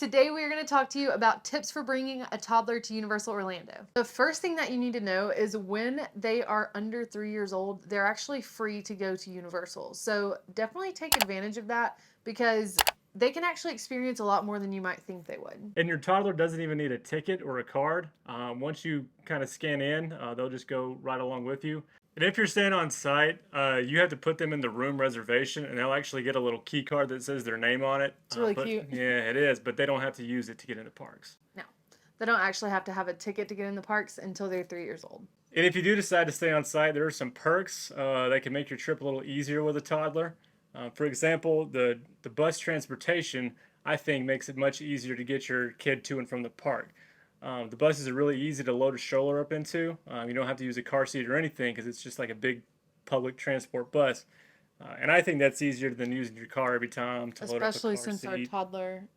Today we are going to talk to you about tips for bringing a toddler to Universal Orlando. The first thing that you need to know is when they are under 3 years old, they're actually free to go to Universal. So definitely take advantage of that because they can actually experience a lot more than you might think they would. And your toddler doesn't even need a ticket or a card. Once you kind of scan in, they'll just go right along with you. And if you're staying on site, you have to put them in the room reservation, and they'll actually get a little key card that says their name on it. It's really But cute. yeah, it is. But they don't have to use it to get into parks. No, they don't actually have to have a ticket to get in the parks until they're 3 years old. And if you do decide to stay on site, there are some perks that can make your trip a little easier with a toddler. For example, the bus transportation, I think, makes it much easier to get your kid to and from the park. The buses are really easy to load a stroller up into. You don't have to use a car seat or anything because it's just like a big public transport bus. And I think that's easier than using your car every time to load up a Especially car since our seat. toddler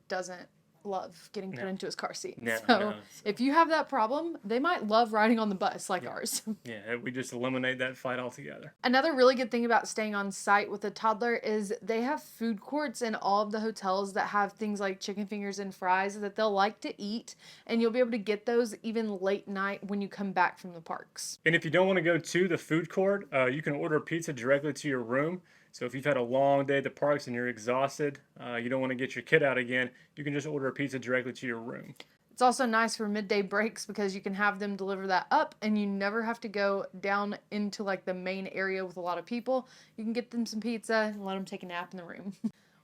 doesn't love getting put No. into his car seat. No, So no. if you have that problem, they might love riding on the bus like ours. Yeah, we just eliminate that fight altogether. Another really good thing about staying on site with a toddler is they have food courts in all of the hotels that have things like chicken fingers and fries that they'll like to eat, and you'll be able to get those even late night when you come back from the parks. And if you don't want to go to the food court, you can order a pizza directly to your room. So if you've had a long day at the parks and you're exhausted, you don't want to get your kid out again, you can just order a pizza directly to your room. It's also nice for midday breaks because you can have them deliver that up and you never have to go down into like the main area with a lot of people. You can get them some pizza and let them take a nap in the room.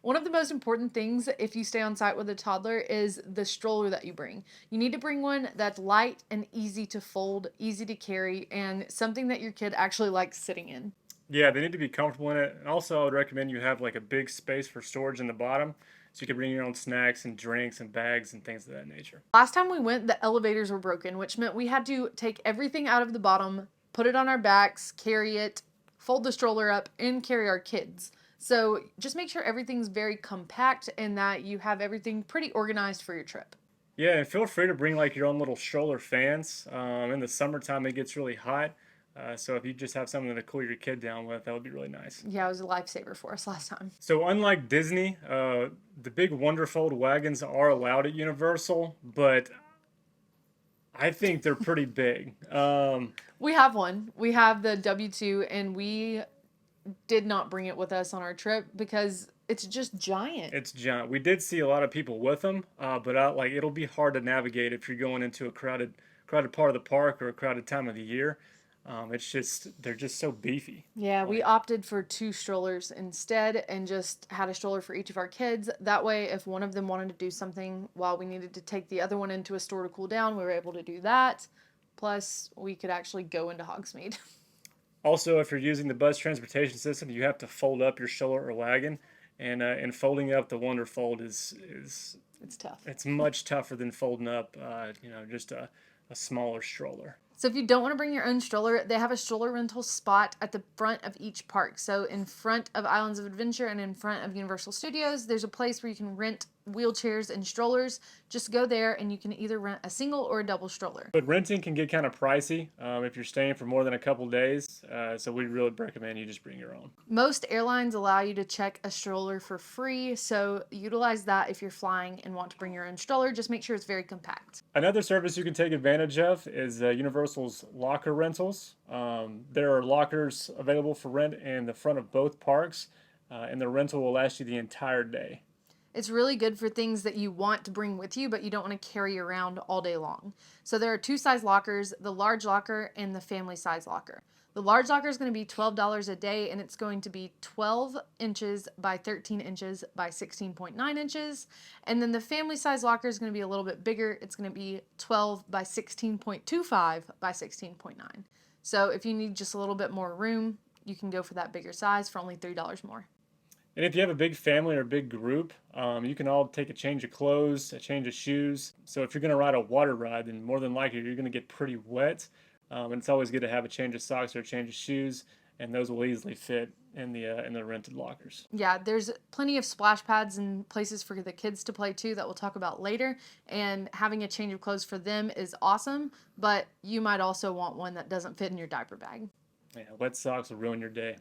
One of the most important things if you stay on site with a toddler is the stroller that you bring. You need to bring one that's light and easy to fold, easy to carry, and something that your kid actually likes sitting in. Yeah, they need to be comfortable in it. And also, I would recommend you have like a big space for storage in the bottom so you can bring your own snacks and drinks and bags and things of that nature. Last time we went, the elevators were broken, which meant we had to take everything out of the bottom, put it on our backs, carry it, fold the stroller up, and carry our kids. So just make sure everything's very compact and that you have everything pretty organized for your trip. Yeah, and feel free to bring like your own little stroller fans. In the summertime, it gets really hot. So if you just have something to cool your kid down with, that would be really nice. Yeah, it was a lifesaver for us last time. So unlike Disney, the big Wonderfold wagons are allowed at Universal, but I think they're pretty big. We have one. We have the W2, and we did not bring it with us on our trip because it's just giant. It's giant. We did see a lot of people with them, but like it'll be hard to navigate if you're going into a crowded part of the park or a crowded time of the year. It's just they're just so beefy. Yeah, we opted for 2 strollers instead and just had a stroller for each of our kids. That way, if one of them wanted to do something while we needed to take the other one into a store to cool down, we were able to do that. Plus, we could actually go into Hogsmeade. Also, if you're using the bus transportation system, you have to fold up your stroller or wagon, and folding up the Wonderfold is It's tough. it's much tougher than folding up just a smaller stroller. So if you don't want to bring your own stroller, they have a stroller rental spot at the front of each park. So in front of Islands of Adventure and in front of Universal Studios, there's a place where you can rent wheelchairs and strollers. Just go there and you can either rent a single or a double stroller. But renting can get kind of pricey if you're staying for more than a couple days. So we really recommend you just bring your own. Most airlines allow you to check a stroller for free, so utilize that if you're flying and want to bring your own stroller. Just make sure it's very compact. Another service you can take advantage of is Universal's locker rentals. There are lockers available for rent in the front of both parks, and the rental will last you the entire day. It's really good for things that you want to bring with you, but you don't want to carry around all day long. So there are 2 size lockers, the large locker and the family size locker. The large locker is going to be $12 a day, and it's going to be 12 inches by 13 inches by 16.9 inches. And then the family size locker is going to be a little bit bigger. It's going to be 12 by 16.25 by 16.9. So if you need just a little bit more room, you can go for that bigger size for only $3 more. And if you have a big family or a big group, you can all take a change of clothes, a change of shoes. So if you're going to ride a water ride, then more than likely you're going to get pretty wet. And it's always good to have a change of socks or a change of shoes, and those will easily fit in the rented lockers. Yeah, there's plenty of splash pads and places for the kids to play too that we'll talk about later. And having a change of clothes for them is awesome, but you might also want one that doesn't fit in your diaper bag. Yeah, wet socks will ruin your day.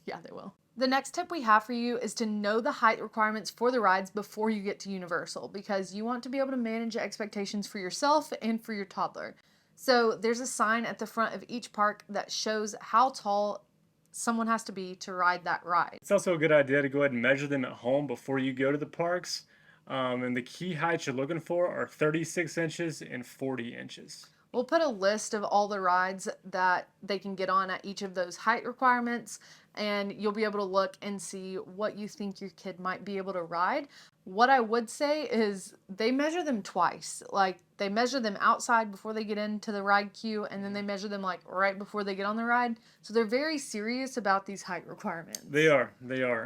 Yeah, they will. The next tip we have for you is to know the height requirements for the rides before you get to Universal because you want to be able to manage expectations for yourself and for your toddler. So there's a sign at the front of each park that shows how tall someone has to be to ride that ride. It's also a good idea to go ahead and measure them at home before you go to the parks. And the key heights you're looking for are 36 inches and 40 inches. We'll put a list of all the rides that they can get on at each of those height requirements, and you'll be able to look and see what you think your kid might be able to ride. What I would say is they measure them twice. Like they measure them outside before they get into the ride queue, and then they measure them like right before they get on the ride. So they're very serious about these height requirements. They are.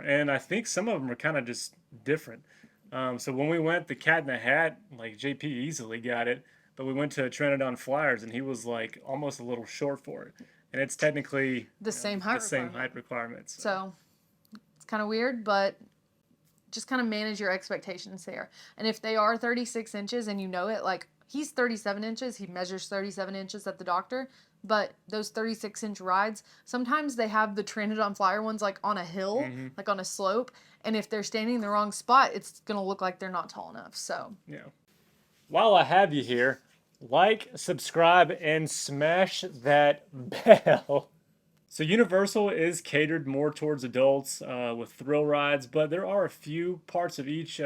And I think some of them are kind of just different. So when we went the Cat in the Hat, like JP easily got it. But we went to Trinidad Flyers, and he was like almost a little short for it. And it's technically the same height requirements. So it's kind of weird, but just kind of manage your expectations there. And if they are 36 inches and you know it, like he's 37 inches, he measures 37 inches at the doctor. But those 36-inch rides, sometimes they have the Trinidad Flyer ones like on a hill, like on a slope. And if they're standing in the wrong spot, it's going to look like they're not tall enough. So yeah. While I have you here, like, subscribe, and smash that bell. So Universal is catered more towards adults with thrill rides, but there are a few parts of each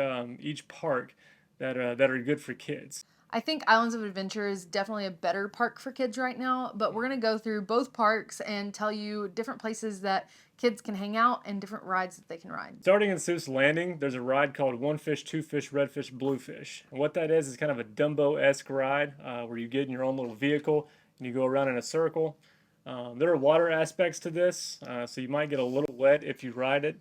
park that are good for kids. I think Islands of Adventure is definitely a better park for kids right now, but we're going to go through both parks and tell you different places that kids can hang out and different rides that they can ride. Starting in Seuss Landing, there's a ride called One Fish, Two Fish, Red Fish, Blue Fish. And what that is kind of a Dumbo-esque ride where you get in your own little vehicle and you go around in a circle. There are water aspects to this, so you might get a little wet if you ride it.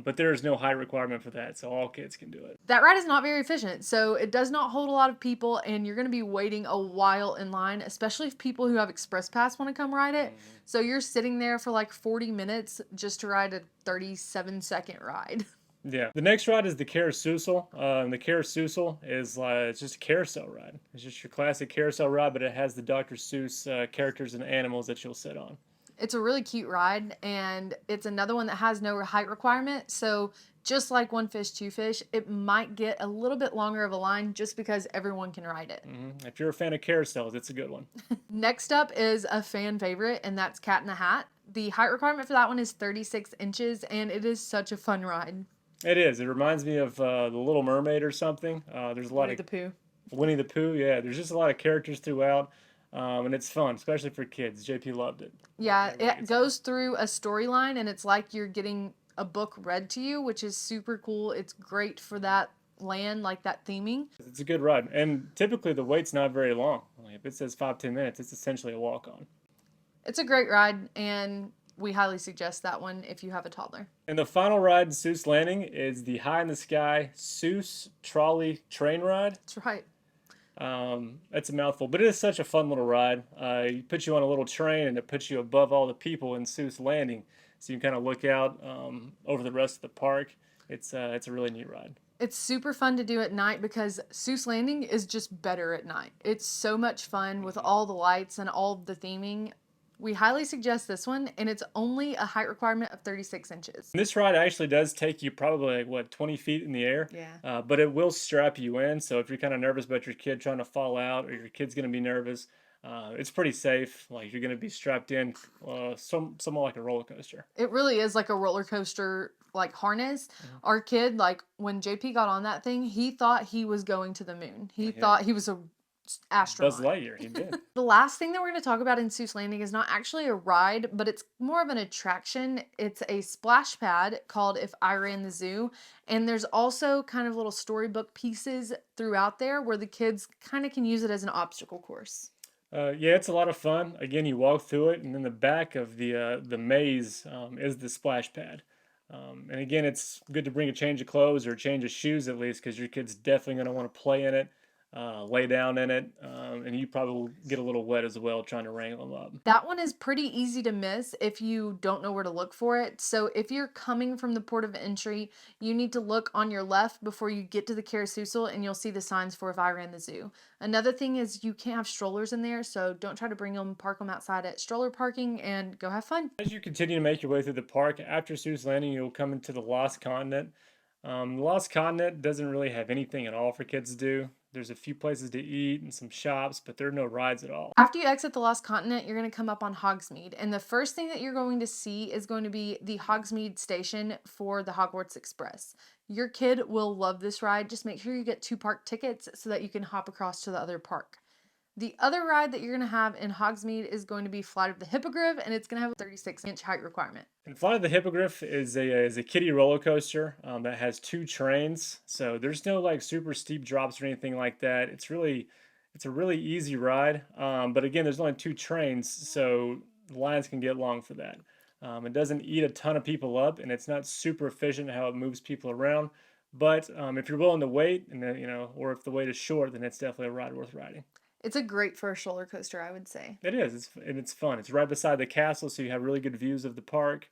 But there is no height requirement for that, so all kids can do it. That ride is not very efficient, so it does not hold a lot of people, and you're going to be waiting a while in line, especially if people who have Express Pass want to come ride it. So you're sitting there for like 40 minutes just to ride a 37-second ride. Yeah. The next ride is the Carousel. And the Carousel is it's just a carousel ride. It's just your classic carousel ride, but it has the Dr. Seuss characters and animals that you'll sit on. It's a really cute ride, and it's another one that has no height requirement. So just like One Fish, Two Fish, it might get a little bit longer of a line just because everyone can ride it. If you're a fan of carousels, it's a good one. Next up is a fan favorite, and that's Cat in the Hat. The height requirement for that one is 36 inches, and it is such a fun ride. It is. It reminds me of The Little Mermaid or something. There's a lot Winnie the Pooh. Winnie the Pooh, yeah. There's just a lot of characters throughout. And it's fun, especially for kids. JP loved it. Yeah, it goes through a storyline, and it's like you're getting a book read to you, which is super cool. It's great for that land, like that theming. It's a good ride. And typically the wait's not very long. Like if it says 5-10 minutes, it's essentially a walk-on. It's a great ride, and we highly suggest that one if you have a toddler. And the final ride in Seuss Landing is the High in the Sky Seuss Trolley Train Ride. That's right. That's a mouthful, but it is such a fun little ride. It puts you on a little train, and it puts you above all the people in Seuss Landing, so you can kind of look out over the rest of the park. It's a really neat ride. It's super fun to do at night because Seuss Landing is just better at night. It's so much fun with all the lights and all the theming. We highly suggest this one, and it's only a height requirement of 36 inches. This ride actually does take you probably, like, 20 feet in the air? Yeah. But it will strap you in, so if you're kind of nervous about your kid trying to fall out or your kid's going to be nervous, it's pretty safe. Like, you're going to be strapped in somewhat like a roller coaster. It really is like a roller coaster, like, harness. Our kid, like, when JP got on that thing, he thought he was going to the moon. He thought he was a astronaut. Buzz Lightyear, he did. The last thing that we're going to talk about in Seuss Landing is not actually a ride, but it's more of an attraction. It's a splash pad called If I Ran the Zoo, and there's also kind of little storybook pieces throughout there where the kids kind of can use it as an obstacle course. Yeah, it's a lot of fun. Again, you walk through it, and in the back of the maze is the splash pad. And again, it's good to bring a change of clothes or a change of shoes at least, because your kid's definitely going to want to play in it. lay down in it, and you probably will get a little wet as well trying to wrangle them up. That one is pretty easy to miss if you don't know where to look for it. So if you're coming from the port of entry, you need to look on your left before you get to the carousel, and you'll see the signs for If I Ran the Zoo. Another thing is you can't have strollers in there, so don't try to bring them, park them outside at stroller parking, and go have fun. As you continue to make your way through the park, after Seuss Landing, you'll come into the Lost Continent. The Lost Continent doesn't really have anything at all for kids to do. There's a few places to eat and some shops, but there are no rides at all. After you exit the Lost Continent, you're going to come up on Hogsmeade, and the first thing that you're going to see is going to be the Hogsmeade station for the Hogwarts Express. Your kid will love this ride. Just make sure you get 2 park tickets so that you can hop across to the other park. The other ride that you're going to have in Hogsmeade is going to be Flight of the Hippogriff, and it's going to have a 36-inch height requirement. And Flight of the Hippogriff is a kiddie roller coaster that has 2 trains, so there's no like super steep drops or anything like that. It's a really easy ride, but again, there's only 2 trains, so the lines can get long for that. It doesn't eat a ton of people up, and it's not super efficient how it moves people around. But if you're willing to wait, and or if the wait is short, then it's definitely a ride worth riding. It's a great first roller coaster, I would say. It is. It's fun. It's right beside the castle, so you have really good views of the park.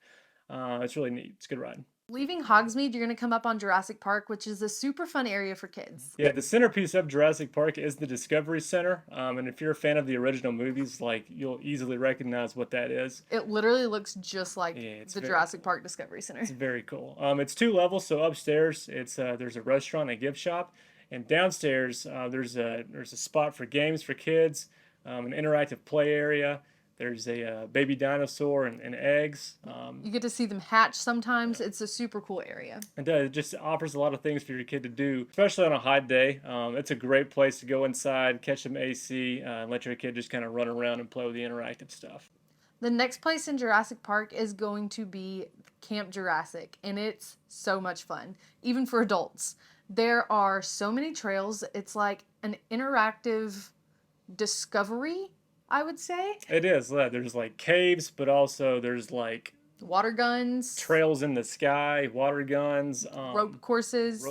It's really neat. It's a good ride. Leaving Hogsmeade, you're going to come up on Jurassic Park, which is a super fun area for kids. Yeah, the centerpiece of Jurassic Park is the Discovery Center. And if you're a fan of the original movies, like you'll easily recognize what that is. It literally looks just like the Jurassic Park Discovery Center. It's very cool. It's 2 levels, so upstairs there's a restaurant, a gift shop, and downstairs there's a spot for games for kids, an interactive play area. There's a baby dinosaur and eggs. You get to see them hatch sometimes. It's a super cool area. It just offers a lot of things for your kid to do, especially on a hot day. It's a great place to go inside, catch some AC, and let your kid just kind of run around and play with the interactive stuff. The next place in Jurassic Park is going to be Camp Jurassic, and it's so much fun, even for adults. There are so many trails. It's like an interactive discovery, I would say. It is. There's like caves, but also there's like water guns, trails in the sky, water guns, rope courses.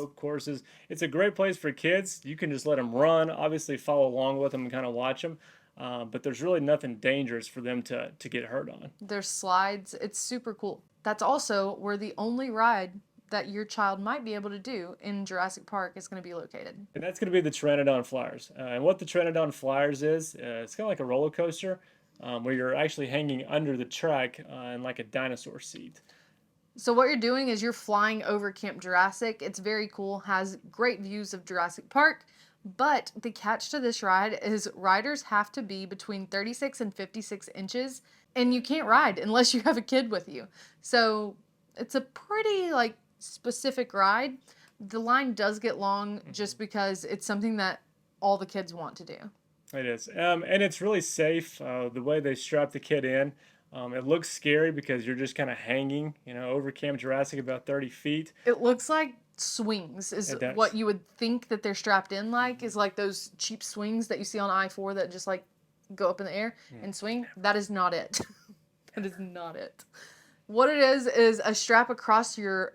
It's a great place for kids. You can just let them run, obviously follow along with them and kind of watch them. But there's really nothing dangerous for them to get hurt on. There's slides. It's super cool. That's also where the only ride that your child might be able to do in Jurassic Park is going to be located. And that's going to be the Pteranodon Flyers. And what the Pteranodon Flyers is, it's kind of like a roller coaster where you're actually hanging under the track in like a dinosaur seat. So what you're doing is you're flying over Camp Jurassic. It's very cool, has great views of Jurassic Park, but the catch to this ride is riders have to be between 36 and 56 inches, and you can't ride unless you have a kid with you. So it's a pretty specific ride. The line does get long just because it's something that all the kids want to do. It is. And it's really safe. The way they strap the kid in, it looks scary because you're just kind of hanging, over Camp Jurassic about 30 feet. It looks like swings is what you would think that they're strapped in is like those cheap swings that you see on I-4 that just go up in the air and swing. That is not it. That is not it. What it is a strap across your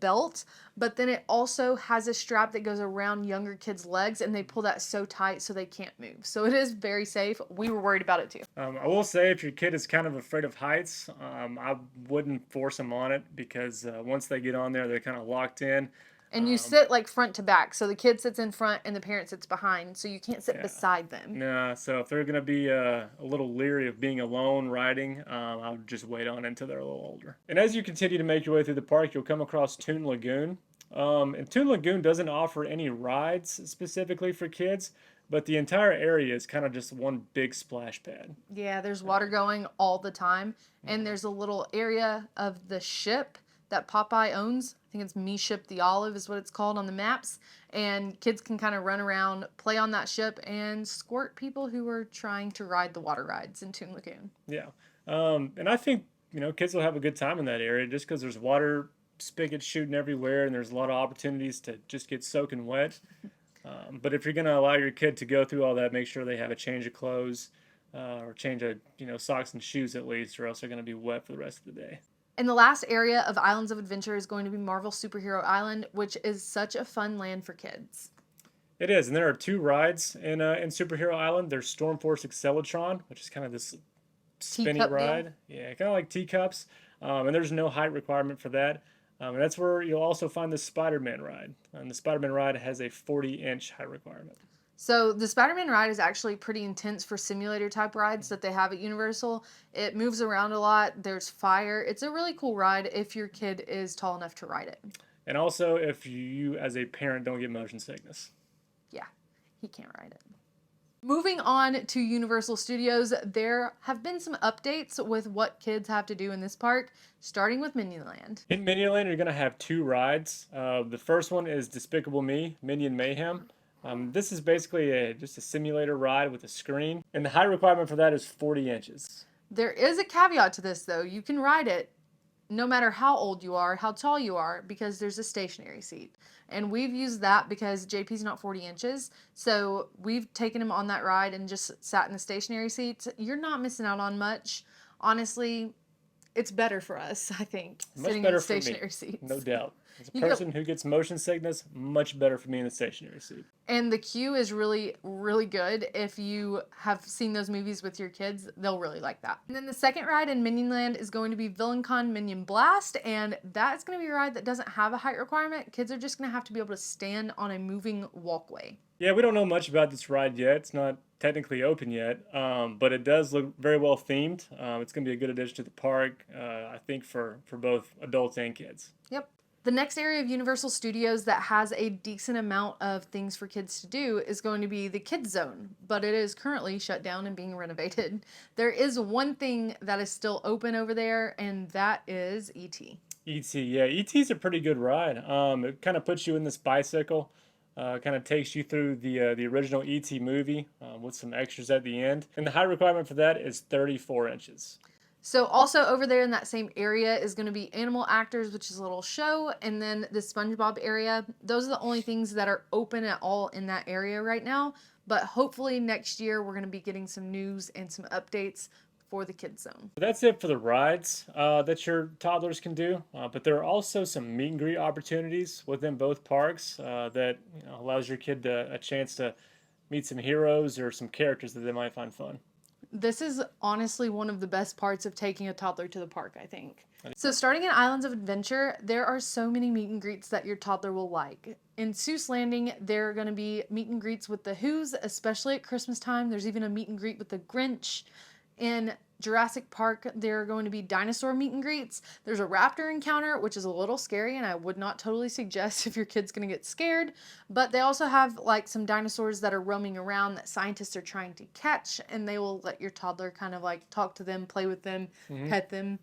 belt, but then it also has a strap that goes around younger kids' legs, and they pull that so tight so they can't move. So it is very safe. We were worried about it too. I will say if your kid is kind of afraid of heights, I wouldn't force them on it because once they get on there, they're kind of locked in. And you sit front to back, so the kid sits in front and the parent sits behind, so you can't sit beside them. Nah, so if they're going to be a little leery of being alone riding, I would just wait on until they're a little older. And as you continue to make your way through the park, you'll come across Toon Lagoon. And Toon Lagoon doesn't offer any rides specifically for kids, but the entire area is kind of just one big splash pad. Yeah, there's water going all the time, and there's a little area of the ship that Popeye owns. I think it's Me Ship the Olive is what it's called on the maps. And kids can kind of run around, play on that ship, and squirt people who are trying to ride the water rides in Toon Lagoon. Yeah. And I think, kids will have a good time in that area just because there's water spigots shooting everywhere and there's a lot of opportunities to just get soaking wet. But if you're going to allow your kid to go through all that, make sure they have a change of clothes or change of, socks and shoes at least, or else they're going to be wet for the rest of the day. And the last area of Islands of Adventure is going to be Marvel Superhero Island, which is such a fun land for kids. It is, and there are two rides in Superhero Island. There's Stormforce Acceleratron, which is kind of this spinny Teacup deal. ride. Yeah, kind of like teacups. And there's no height requirement for that. And that's where you'll also find the Spider-Man ride. And the Spider-Man ride has a 40-inch height requirement. So the Spider-Man ride is actually pretty intense for simulator type rides that they have at Universal. It moves around a lot. There's fire. It's a really cool ride if your kid is tall enough to ride it. And also, if you, as a parent, don't get motion sickness. Yeah, he can't ride it. Moving on to Universal Studios, there have been some updates with what kids have to do in this park, starting with Minion Land. In Minion Land, you're going to have two rides. The first one is Despicable Me, Minion Mayhem. This is basically just a simulator ride with a screen, and the height requirement for that is 40 inches. There is a caveat to this, though. You can ride it no matter how old you are, how tall you are, because there's a stationary seat. And we've used that because JP's not 40 inches. So we've taken him on that ride and just sat in the stationary seats. You're not missing out on much. Honestly, it's better for us, I think, Much sitting in better the for me, stationary seats. no doubt. As a You go- person who gets motion sickness, much better for me in the stationary seat. And the queue is really, really good. If you have seen those movies with your kids, they'll really like that. And then the second ride in Minion Land is going to be VillainCon Minion Blast, and that's going to be a ride that doesn't have a height requirement. Kids are just going to have to be able to stand on a moving walkway. Yeah, we don't know much about this ride yet. It's not technically open yet, but it does look very well themed. It's going to be a good addition to the park, I think, for both adults and kids. Yep. The next area of Universal Studios that has a decent amount of things for kids to do is going to be the Kids Zone, but it is currently shut down and being renovated. There is one thing that is still open over there, and that is E.T. E.T., yeah, E.T.'s a pretty good ride. It kind of puts you in this bicycle, kind of takes you through the original E.T. movie with some extras at the end. And the height requirement for that is 34 inches. So also over there in that same area is going to be Animal Actors, which is a little show, and then the SpongeBob area. Those are the only things that are open at all in that area right now, but hopefully next year we're going to be getting some news and some updates for the Kids Zone. That's it for the rides that your toddlers can do, but there are also some meet and greet opportunities within both parks that allows your kid a chance to meet some heroes or some characters that they might find fun. This is honestly one of the best parts of taking a toddler to the park, I think. So starting in Islands of Adventure, there are so many meet and greets that your toddler will like. In Seuss Landing, there are going to be meet and greets with the Who's, especially at Christmas time. There's even a meet and greet with the Grinch. In Jurassic Park, there are going to be dinosaur meet and greets. There's a raptor encounter, which is a little scary, and I would not totally suggest if your kid's going to get scared. But they also have like some dinosaurs that are roaming around that scientists are trying to catch, and they will let your toddler kind of like talk to them, play with them, pet them.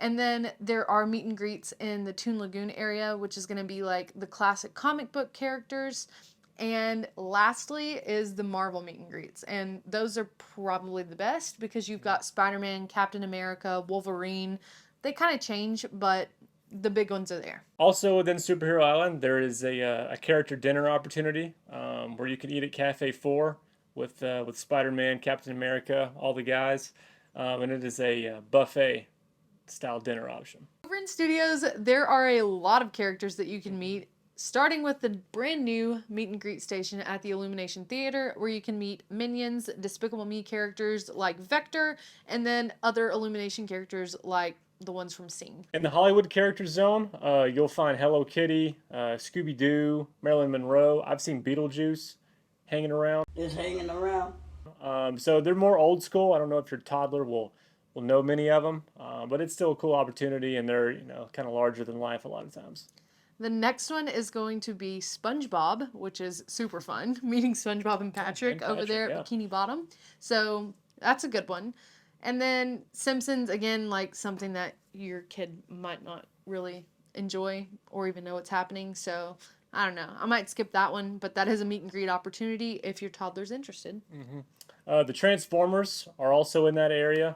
And then there are meet and greets in the Toon Lagoon area, which is going to be like the classic comic book characters. And lastly is the Marvel meet and greets. And those are probably the best because you've got Spider-Man, Captain America, Wolverine. They kind of change, but the big ones are there. Also within Superhero Island, there is a character dinner opportunity where you can eat at Cafe 4 with Spider-Man, Captain America, all the guys. And it is a buffet style dinner option. Over in Studios, there are a lot of characters that you can meet, starting with the brand new meet and greet station at the Illumination Theater, where you can meet Minions, Despicable Me characters like Vector, and then other Illumination characters like the ones from Sing. In the Hollywood character zone, you'll find Hello Kitty, Scooby-Doo, Marilyn Monroe. I've seen Beetlejuice hanging around. Just hanging around. So they're more old school. I don't know if your toddler will know many of them, but it's still a cool opportunity, and they're kind of larger than life a lot of times. The next one is going to be SpongeBob, which is super fun, meeting SpongeBob and Patrick over there at Bikini Bottom. So that's a good one. And then Simpsons, again, like something that your kid might not really enjoy or even know what's happening. So I don't know. I might skip that one, but that is a meet and greet opportunity if your toddler's interested. The Transformers are also in that area.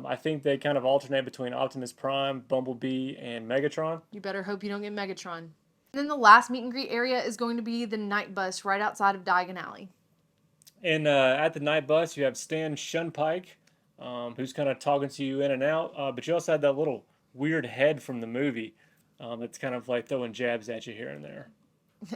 I think they kind of alternate between Optimus Prime, Bumblebee, and Megatron. You better hope you don't get Megatron. And then the last meet and greet area is going to be the Night Bus right outside of Diagon Alley. And at the Night Bus, you have Stan Shunpike, who's kind of talking to you in and out. But you also have that little weird head from the movie that's kind of like throwing jabs at you here and there.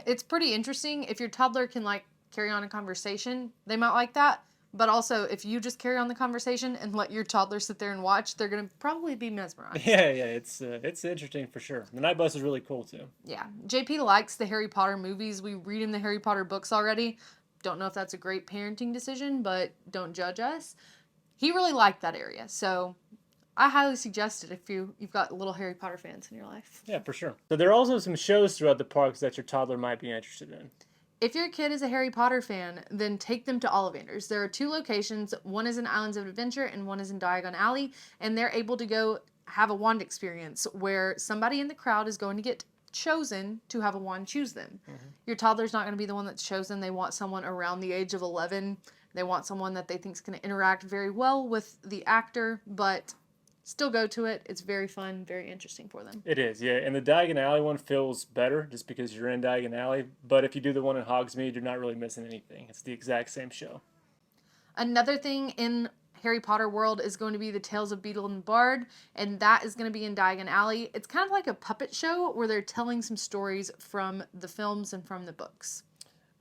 It's pretty interesting. If your toddler can like carry on a conversation, they might like that. But also, if you just carry on the conversation and let your toddler sit there and watch, they're going to probably be mesmerized. Yeah, it's interesting for sure. The night bus is really cool too. Yeah. JP likes the Harry Potter movies. We read him the Harry Potter books already. Don't know if that's a great parenting decision, but don't judge us. He really liked that area. So I highly suggest it if you've got little Harry Potter fans in your life. Yeah, for sure. So there are also some shows throughout the parks that your toddler might be interested in. If your kid is a Harry Potter fan, then take them to Ollivanders. There are 2 locations. One is in Islands of Adventure and one is in Diagon Alley. And they're able to go have a wand experience where somebody in the crowd is going to get chosen to have a wand choose them. Mm-hmm. Your toddler's not going to be the one that's chosen. They want someone around the age of 11. They want someone that they think is going to interact very well with the actor, but still go to it. It's very fun, very interesting for them. It is, yeah. And the Diagon Alley one feels better just because you're in Diagon Alley. But if you do the one in Hogsmeade, you're not really missing anything. It's the exact same show. Another thing in Harry Potter world is going to be the Tales of Beedle and Bard, and that is going to be in Diagon Alley. It's kind of like a puppet show where they're telling some stories from the films and from the books.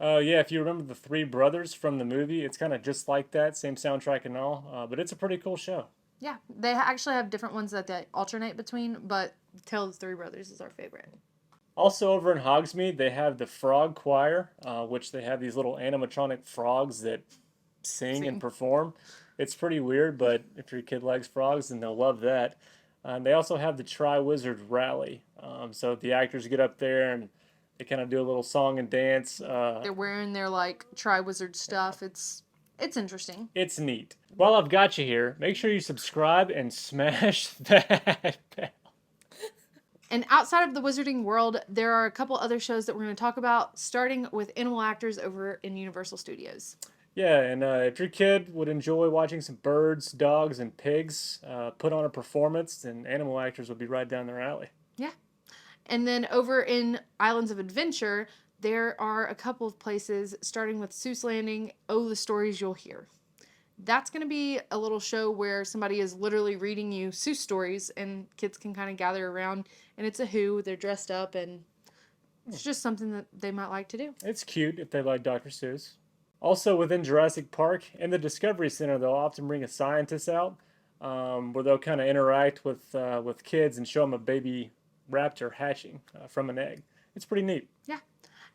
Yeah, if you remember the 3 brothers from the movie, it's kind of just like that, same soundtrack and all. But it's a pretty cool show. Yeah, they actually have different ones that they alternate between, but Tale of the 3 Brothers is our favorite. Also over in Hogsmeade, they have the Frog Choir, which they have these little animatronic frogs that sing and perform. It's pretty weird, but if your kid likes frogs, then they'll love that. They also have the Tri-Wizard Rally. So the actors get up there and they kind of do a little song and dance. They're wearing their, like, Tri-Wizard stuff. It's interesting. It's neat. While I've got you here, make sure you subscribe and smash that bell. And outside of the wizarding world, there are a couple other shows that we're going to talk about, starting with Animal Actors over in Universal Studios. Yeah, and if your kid would enjoy watching some birds, dogs, and pigs put on a performance, then Animal Actors would be right down their alley. Yeah. And then over in Islands of Adventure, there are a couple of places, starting with Seuss Landing, Oh, the Stories You'll Hear. That's going to be a little show where somebody is literally reading you Seuss stories, and kids can kind of gather around, and it's a who, they're dressed up, and it's just something that they might like to do. It's cute if they like Dr. Seuss. Also within Jurassic Park, in the Discovery Center, they'll often bring a scientist out where they'll kind of interact with kids and show them a baby raptor hatching from an egg. It's pretty neat. Yeah.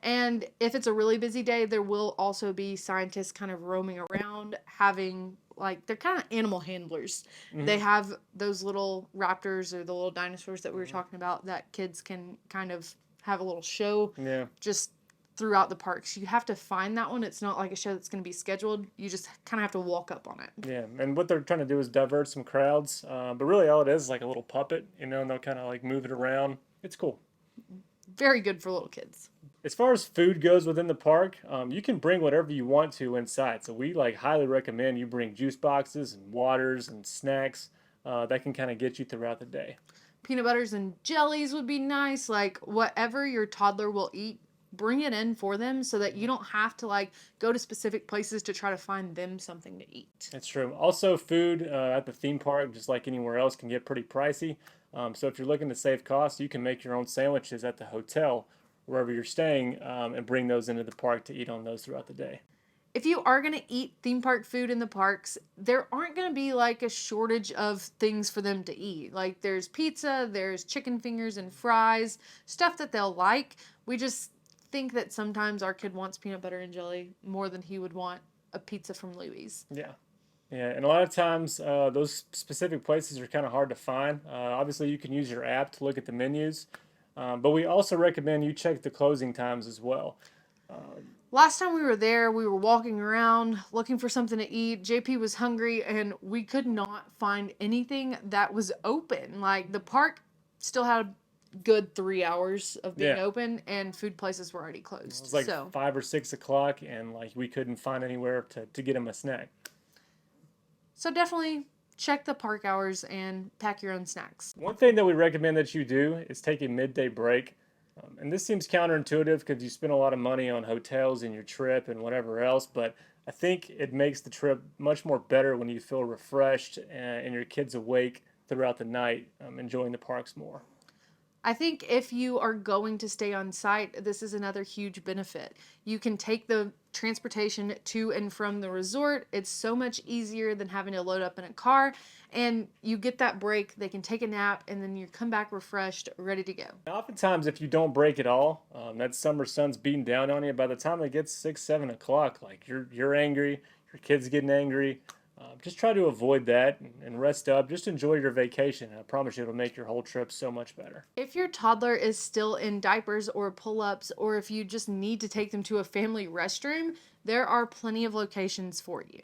And if it's a really busy day, there will also be scientists kind of roaming around having, like, they're kind of animal handlers. Mm-hmm. They have those little raptors or the little dinosaurs that we were talking about that kids can kind of have a little show just throughout the parks. You have to find that one. It's not like a show that's going to be scheduled. You just kind of have to walk up on it. Yeah, and what they're trying to do is divert some crowds. But really all it is like a little puppet, and they'll kind of like move it around. It's cool. Very good for little kids. As far as food goes within the park, you can bring whatever you want to inside. So we highly recommend you bring juice boxes and waters and snacks that can kind of get you throughout the day. Peanut butters and jellies would be nice. Like, whatever your toddler will eat, bring it in for them so that you don't have to go to specific places to try to find them something to eat. That's true. Also, food at the theme park, just like anywhere else, can get pretty pricey. So if you're looking to save costs, you can make your own sandwiches at the hotel, wherever you're staying, and bring those into the park to eat on those throughout the day. If you are going to eat theme park food in the parks, there aren't going to be a shortage of things for them to eat. Like, there's pizza, there's chicken fingers and fries, stuff that they'll like. We just think that sometimes our kid wants peanut butter and jelly more than he would want a pizza from Louis. Yeah. Yeah, and a lot of times those specific places are kind of hard to find. Obviously, you can use your app to look at the menus, but we also recommend you check the closing times as well. Last time we were there, we were walking around looking for something to eat. JP was hungry, and we could not find anything that was open. The park still had a good 3 hours of being open, and food places were already closed. It was 5 or 6 o'clock, and we couldn't find anywhere to get them a snack. So definitely check the park hours and pack your own snacks. One thing that we recommend that you do is take a midday break. And this seems counterintuitive because you spend a lot of money on hotels and your trip and whatever else, but I think it makes the trip much more better when you feel refreshed and your kid's awake throughout the night, enjoying the parks more. I think if you are going to stay on site, this is another huge benefit. You can take the transportation to and from the resort. It's so much easier than having to load up in a car, and you get that break. They can take a nap, and then you come back refreshed, ready to go. Oftentimes, if you don't break at all, that summer sun's beating down on you. By the time it gets 6, 7 o'clock, like you're angry, your kid's getting angry. Just try to avoid that and rest up. Just enjoy your vacation. I promise you, it'll make your whole trip so much better. If your toddler is still in diapers or pull ups, or if you just need to take them to a family restroom, there are plenty of locations for you.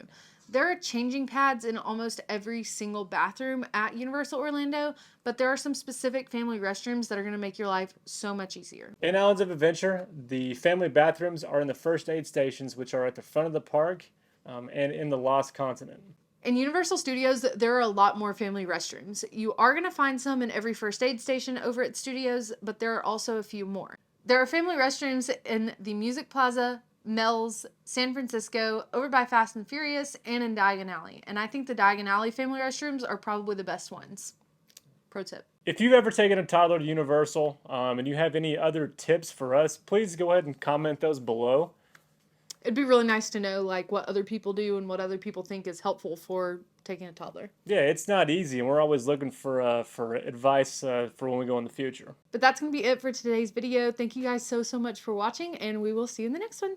There are changing pads in almost every single bathroom at Universal Orlando, but there are some specific family restrooms that are going to make your life so much easier. In Islands of Adventure, the family bathrooms are in the first aid stations, which are at the front of the park and in the Lost Continent. In Universal Studios, there are a lot more family restrooms. You are going to find some in every first aid station over at Studios, but there are also a few more. There are family restrooms in the Music Plaza, Mel's, San Francisco, over by Fast and Furious, and in Diagon Alley. And I think the Diagon Alley family restrooms are probably the best ones. Pro tip. If you've ever taken a toddler to Universal and you have any other tips for us, please go ahead and comment those below. It'd be really nice to know like what other people do and what other people think is helpful for taking a toddler. Yeah, it's not easy, and we're always looking for advice for when we go in the future. But that's going to be it for today's video. Thank you guys so much for watching, and we will see you in the next one.